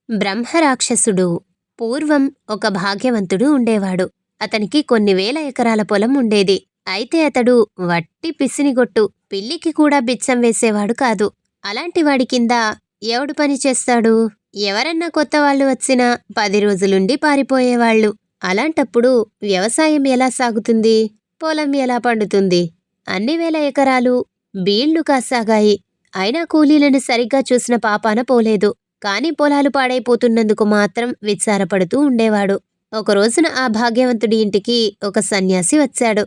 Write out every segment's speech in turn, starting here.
బ్రహ్మరాక్షసుడు పూర్వం ఒక భాగ్యవంతుడు ఉండేవాడు. అతనికి కొన్ని వేల ఎకరాల పొలం ఉండేది. అయితే అతడు వట్టి పిసినిగొట్టు, పిల్లికి కూడా బిచ్చం వేసేవాడు కాదు. అలాంటి వాడి కింద ఎవడు పని చేస్తాడు? ఎవరన్నా కొత్త వాళ్ళు వచ్చినా 10 రోజులుండి పారిపోయేవాళ్ళు. అలాంటప్పుడు వ్యవసాయం ఎలా సాగుతుంది? పొలం ఎలా పండుతుంది? అన్ని వేల ఎకరాలు బీళ్లు కాసాగాయి. అయినా కూలీలను సరిగ్గా చూసిన పాపాన పోలేదు. కాని పొలాలు పాడైపోతున్నందుకు మాత్రం విచారపడుతూ ఉండేవాడు. ఒక రోజున ఆ భాగ్యవంతుడి ఇంటికి ఒక సన్యాసి వచ్చాడు.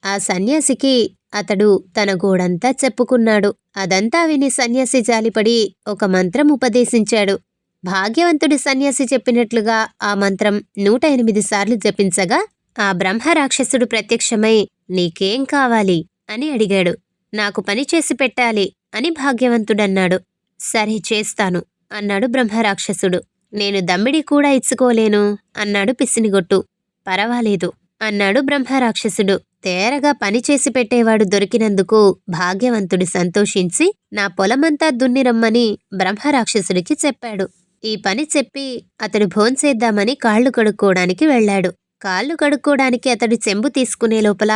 ఆ సన్యాసికి అతడు తన గోడంతా చెప్పుకున్నాడు. అదంతా విని సన్యాసి జాలిపడి ఒక మంత్రం ఉపదేశించాడు. భాగ్యవంతుడి సన్యాసి చెప్పినట్లుగా ఆ మంత్రం 108 సార్లు జపించగా ఆ బ్రహ్మరాక్షసుడు ప్రత్యక్షమై నీకేం కావాలి అని అడిగాడు. నాకు పని చేసి పెట్టాలి అని భాగ్యవంతుడన్నాడు. సరే చేస్తాను అన్నాడు బ్రహ్మరాక్షసుడు. నేను దమ్మిడి కూడా ఇచ్చుకోలేను అన్నాడు పిసినిగొట్టు. పరవాలేదు అన్నాడు బ్రహ్మరాక్షసుడు. తేరగా పనిచేసి పెట్టేవాడు దొరికినందుకు భాగ్యవంతుడు సంతోషించి నా పొలమంతా దున్నిరమ్మని బ్రహ్మరాక్షసుడికి చెప్పాడు. ఈ పని చెప్పి అతడు భోంచేద్దామని కాళ్ళు కడుక్కోవడానికి వెళ్ళాడు. కాళ్ళు కడుక్కోవడానికి అతడు చెంబు తీసుకునే లోపల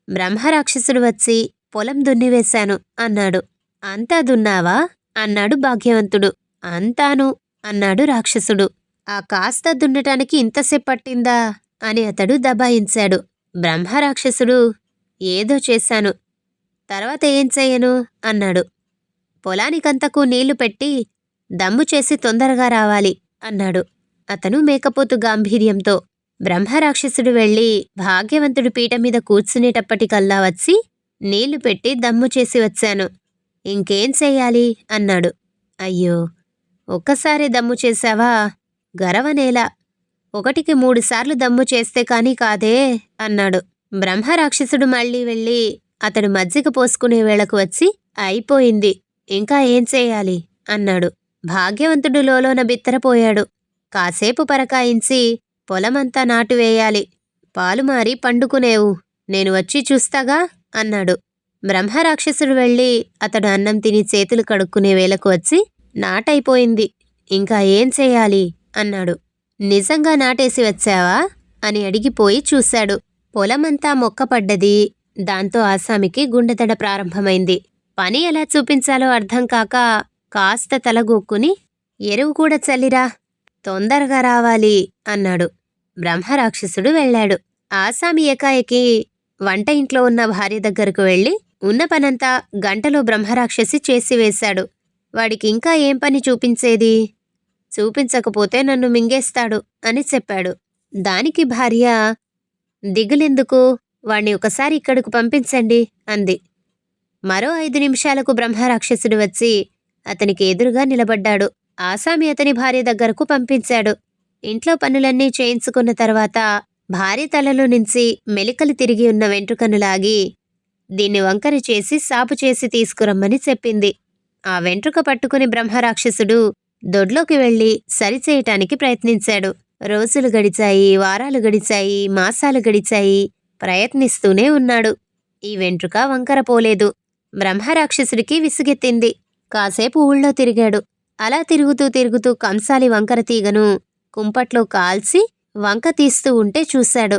బ్రహ్మరాక్షసుడు వచ్చి పొలం దున్నివేశాను అన్నాడు. అంతా దున్నావా అన్నాడు భాగ్యవంతుడు. అంతాను అన్నాడు రాక్షసుడు. ఆ కాస్త దున్నటానికి ఇంతసేపు పట్టిందా అని అతడు దబాయించాడు. బ్రహ్మరాక్షసుడు ఏదో చేశాను, తర్వాత ఏం చెయ్యను అన్నాడు. పొలానికంతకు నీళ్లు పెట్టి దమ్ము చేసి తొందరగా రావాలి అన్నాడు అతను మేకపోతు గాంభీర్యంతో. బ్రహ్మరాక్షసుడు వెళ్ళి భాగ్యవంతుడు పీట మీద కూర్చునేటప్పటికల్లా వచ్చి నీళ్లు పెట్టి దమ్ము చేసి వచ్చాను, ఇంకేం చెయ్యాలి అన్నాడు. అయ్యో, ఒక్కసారి దమ్ము చేశావా? గరవనేలా, 1కి 3 సార్లు దమ్ము చేస్తే కాని కాదే అన్నాడు. బ్రహ్మరాక్షసుడు మళ్ళీ వెళ్ళి అతడు మజ్జిగ పోసుకునే వేళకు వచ్చి అయిపోయింది, ఇంకా ఏం చేయాలి అన్నాడు. భాగ్యవంతుడు లోలోన బిత్తరపోయాడు. కాసేపు పరకాయించి పొలమంతా నాటువేయాలి, పాలుమారి పండుకునేవు, నేను వచ్చి చూస్తాగా అన్నాడు. బ్రహ్మరాక్షసుడు వెళ్ళి అతడు అన్నం తిని చేతులు కడుక్కునే వేళకు వచ్చి నాటైపోయింది, ఇంకా ఏం చెయ్యాలి అన్నాడు. నిజంగా నాటేసి వచ్చావా అని అడిగిపోయి చూశాడు. పొలమంతా మొక్కపడ్డది. దాంతో ఆసామికి గుండెదడ ప్రారంభమైంది. పని ఎలా చూపించాలో అర్థం కాక కాస్త తలగొక్కుని ఎరువు కూడా చల్లిరా, తొందరగా రావాలి అన్నాడు. బ్రహ్మరాక్షసుడు వెళ్ళాడు. ఆసామి ఏకాయకి వంట ఇంట్లో ఉన్న భార్య దగ్గరకు వెళ్ళి ఉన్న పనంతా గంటలో బ్రహ్మరాక్షసి చేసివేశాడు. వాడికి ఇంకా ఏం పని చూపించేది? చూపించకపోతే నన్ను మింగేస్తాడు అని చెప్పాడు. దానికి భార్య దిగులెందుకు, వాణ్ణి ఒకసారి ఇక్కడకు పంపించండి అంది. మరో 5 నిమిషాలకు బ్రహ్మరాక్షసుడు వచ్చి అతనికి ఎదురుగా నిలబడ్డాడు. ఆసామి అతని భార్య దగ్గరకు పంపించాడు. ఇంట్లో పనులన్నీ చేయించుకున్న తర్వాత భార్య తలలో నుంచి మెలికలు తిరిగి ఉన్న వెంట్రుకను లాగి దీన్ని వంకర చేసి సాపు చేసి తీసుకురమ్మని చెప్పింది. ఆ వెంట్రుక పట్టుకుని బ్రహ్మరాక్షసుడు దొడ్లోకి వెళ్ళి సరిచేయటానికి ప్రయత్నించాడు. రోజులు గడిచాయి, వారాలు గడిచాయి, మాసాలు గడిచాయి. ప్రయత్నిస్తూనే ఉన్నాడు. ఈ వెంట్రుక వంకర పోలేదు. బ్రహ్మరాక్షసుడికి విసుగెత్తింది. కాసేపు ఊళ్ళో తిరిగాడు. అలా తిరుగుతూ తిరుగుతూ కంసాలి వంకర తీగను కుంపట్లో కాల్చి వంక తీస్తూ ఉంటే చూశాడు.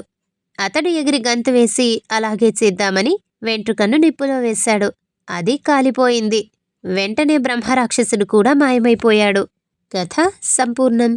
అతడు ఎగిరి గంతు వేసి అలాగే చేద్దామని వెంట్రుకను నిప్పులో వేశాడు. అది కాలిపోయింది. వెంటనే బ్రహ్మరాక్షసుడు కూడా మాయమైపోయాడు. కథ సంపూర్ణం.